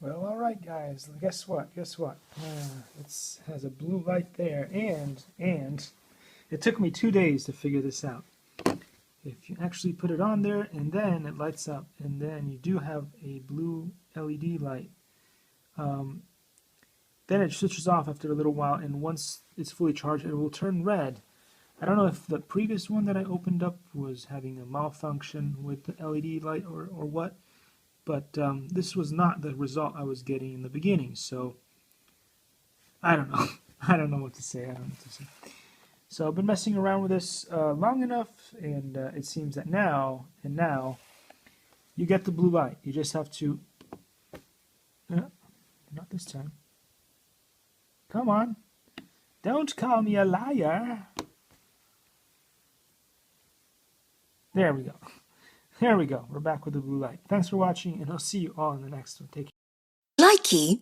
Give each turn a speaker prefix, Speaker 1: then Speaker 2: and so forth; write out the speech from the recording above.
Speaker 1: Well, all right, guys. Guess what? Guess what? It has a blue light there, and it took me 2 days to figure this out. If you actually put it on there, and then it lights up, and then you do have a blue LED light. Then it switches off after a little while, and once it's fully charged, it will turn red. I don't know if the previous one that I opened up was having a malfunction with the LED light or what, but this was not the result I was getting in the beginning, so I don't know. I don't know what to say. I don't know what to say. So I've been messing around with this long enough, and it seems that now you get the blue light. You just have to, not this time. Come on, don't call me a liar. There we go. There we go. We're back with the blue light. Thanks for watching, and I'll see you all in the next one. Take care.
Speaker 2: Likey.